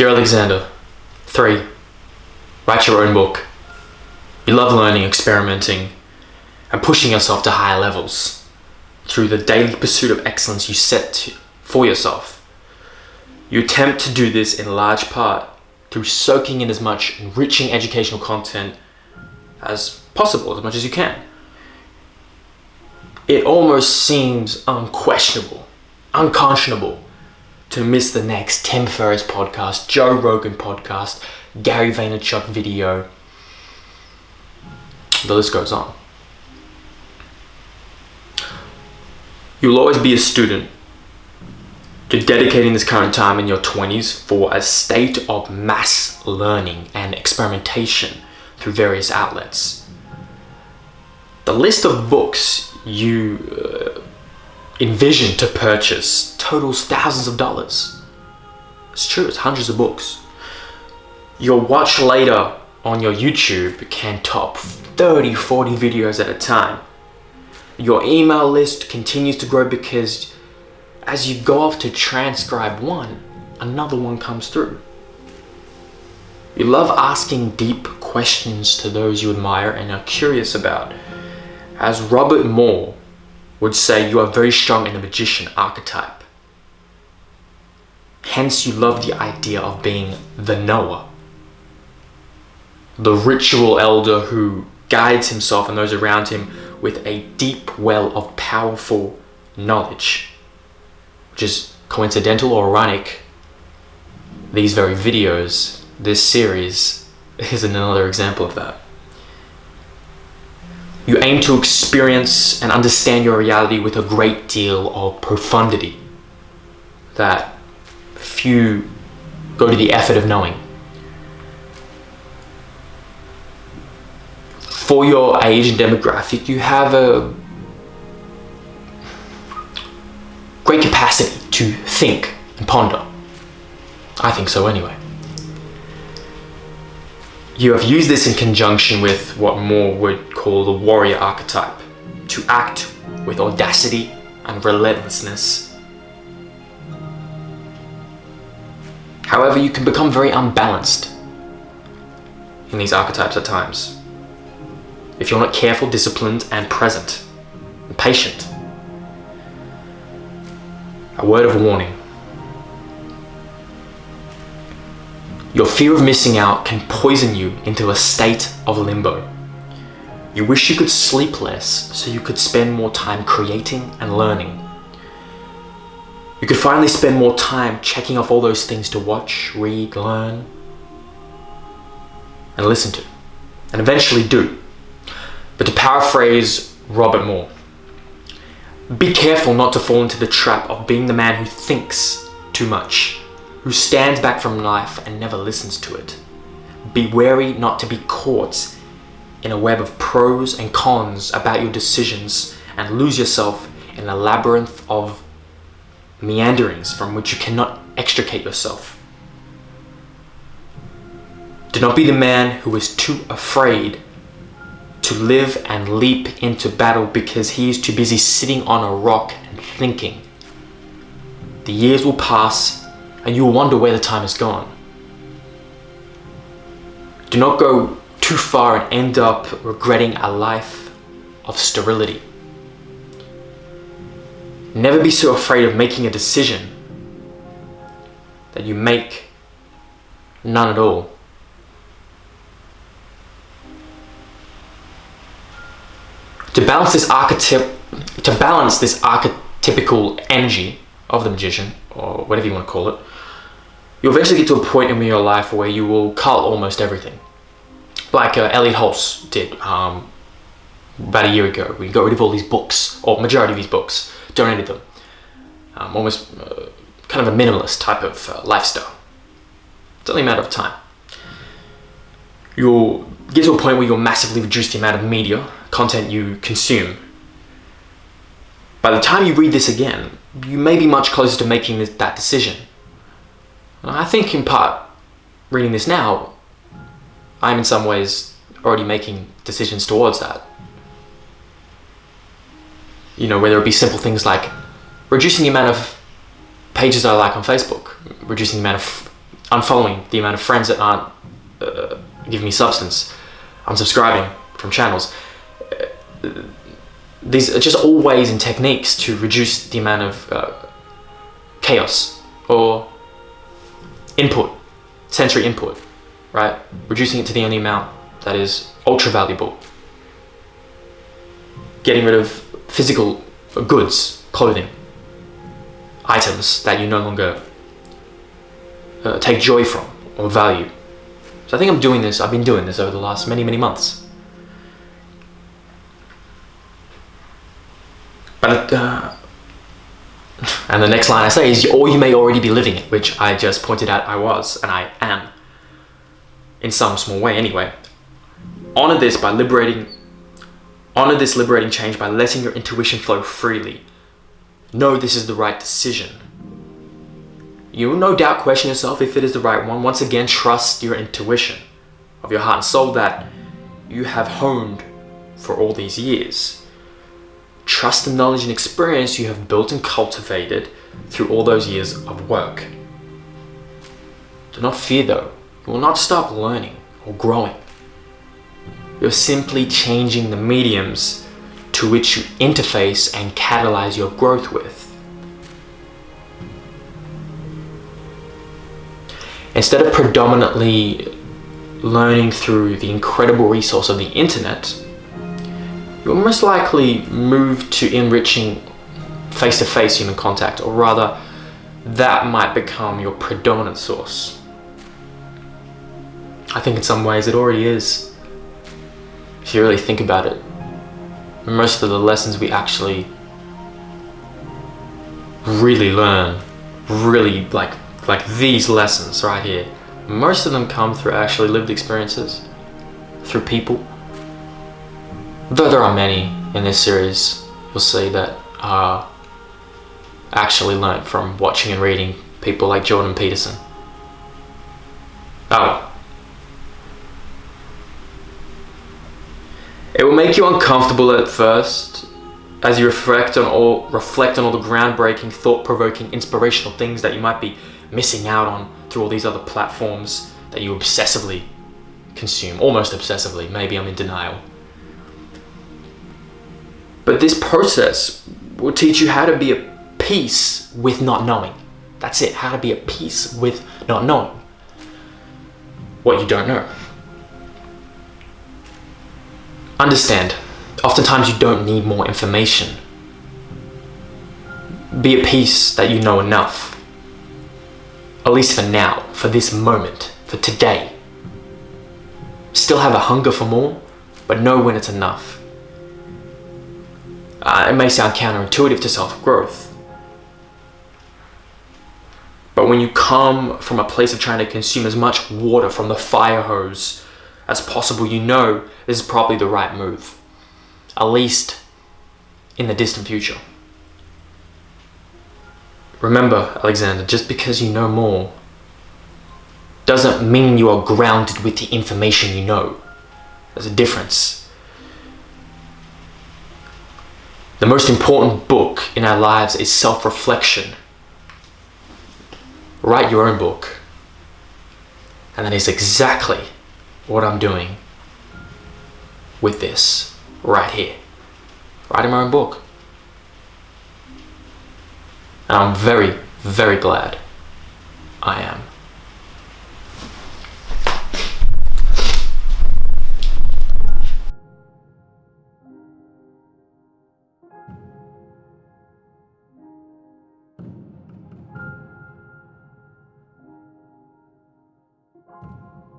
Dear Alexander, 3. Write your own book. You love learning, experimenting, and pushing yourself to higher levels through the daily pursuit of excellence you set for yourself. You attempt to do this in large part through soaking in as much enriching educational content as possible, as much as you can. It almost seems unquestionable, unconscionable to miss the next Tim Ferriss podcast, Joe Rogan podcast, Gary Vaynerchuk video. The list goes on. You'll always be a student. You're dedicating this current time in your 20s for a state of mass learning and experimentation through various outlets. The list of books you envision to purchase totals thousands of dollars. It's true, it's hundreds of books. Your watch later on your YouTube can top 30, 40 videos at a time. Your email list continues to grow because as you go off to transcribe one, another one comes through. You love asking deep questions to those you admire and are curious about. As Robert Moore would say, you are very strong in the magician archetype. Hence, you love the idea of being the knower, the ritual elder who guides himself and those around him with a deep well of powerful knowledge, which is coincidental or ironic. These very videos, this series, is another example of that. You aim to experience and understand your reality with a great deal of profundity that few go to the effort of knowing. For your age and demographic, you have a great capacity to think and ponder. I think so anyway. You have used this in conjunction with what Moore would call the warrior archetype, to act with audacity and relentlessness. However, you can become very unbalanced in these archetypes at times if you're not careful, disciplined, and present, and patient. A word of warning. Your fear of missing out can poison you into a state of limbo. You wish you could sleep less so you could spend more time creating and learning. You could finally spend more time checking off all those things to watch, read, learn, and listen to, and eventually do. But to paraphrase Robert Moore, be careful not to fall into the trap of being the man who thinks too much, who stands back from life and never listens to it. Be wary not to be caught in a web of pros and cons about your decisions and lose yourself in a labyrinth of meanderings from which you cannot extricate yourself. Do not be the man who is too afraid to live and leap into battle because he is too busy sitting on a rock and thinking. The years will pass and you will wonder where the time has gone. Do not go too far and end up regretting a life of sterility. Never be so afraid of making a decision that you make none at all. To balance this archetypical energy of the magician, or whatever you want to call it, you'll eventually get to a point in your life where you will cull almost everything. Like Elliot Hulse did about a year ago. We got rid of all these books, or majority of these books, donated them. Almost kind of a minimalist type of lifestyle. It's only a matter of time. You'll get to a point where you'll massively reduce the amount of media, content you consume. By the time you read this again, you may be much closer to making that decision. I think in part, reading this now, I'm in some ways already making decisions towards that. You know, whether it be simple things like reducing the amount of pages I like on Facebook, reducing the amount of unfollowing the amount of friends that aren't giving me substance, unsubscribing from channels. These are just all ways and techniques to reduce the amount of chaos or input, sensory input, right? Reducing it to the only amount that is ultra valuable. Getting rid of physical goods, clothing, items that you no longer take joy from or value. So I think I've been doing this over the last many months. But and the next line I say is, or you may already be living it, which I just pointed out I was, and I am, in some small way anyway. Honor this liberating change by letting your intuition flow freely. Know this is the right decision. You will no doubt question yourself if it is the right one. Once again, trust your intuition of your heart and soul that you have honed for all these years. Trust the knowledge and experience you have built and cultivated through all those years of work. Do not fear though. You will not stop learning or growing. You're simply changing the mediums to which you interface and catalyze your growth with. Instead of predominantly learning through the incredible resource of the internet, you'll most likely move to enriching face-to-face human contact, or rather, that might become your predominant source. I think in some ways it already is. If you really think about it, most of the lessons we actually really learn, really like these lessons right here, most of them come through actually lived experiences, through people. Though there are many in this series, you'll see that are actually learned from watching and reading people like Jordan Peterson. It will make you uncomfortable at first as you reflect on all the groundbreaking, thought-provoking, inspirational things that you might be missing out on through all these other platforms that you obsessively consume, almost obsessively. Maybe I'm in denial. But this process will teach you how to be at peace with not knowing. That's it, how to be at peace with not knowing what you don't know. Understand, oftentimes you don't need more information. Be at peace that you know enough. At least for now, for this moment, for today. Still have a hunger for more, but know when it's enough. It may sound counterintuitive to self-growth, but when you come from a place of trying to consume as much water from the fire hose as possible, you know this is probably the right move, at least in the distant future. Remember, Alexander, just because you know more doesn't mean you are grounded with the information you know. There's a difference. The most important book in our lives is self-reflection. Write your own book. And that is exactly what I'm doing with this right here. Writing my own book. And I'm very, very glad I am.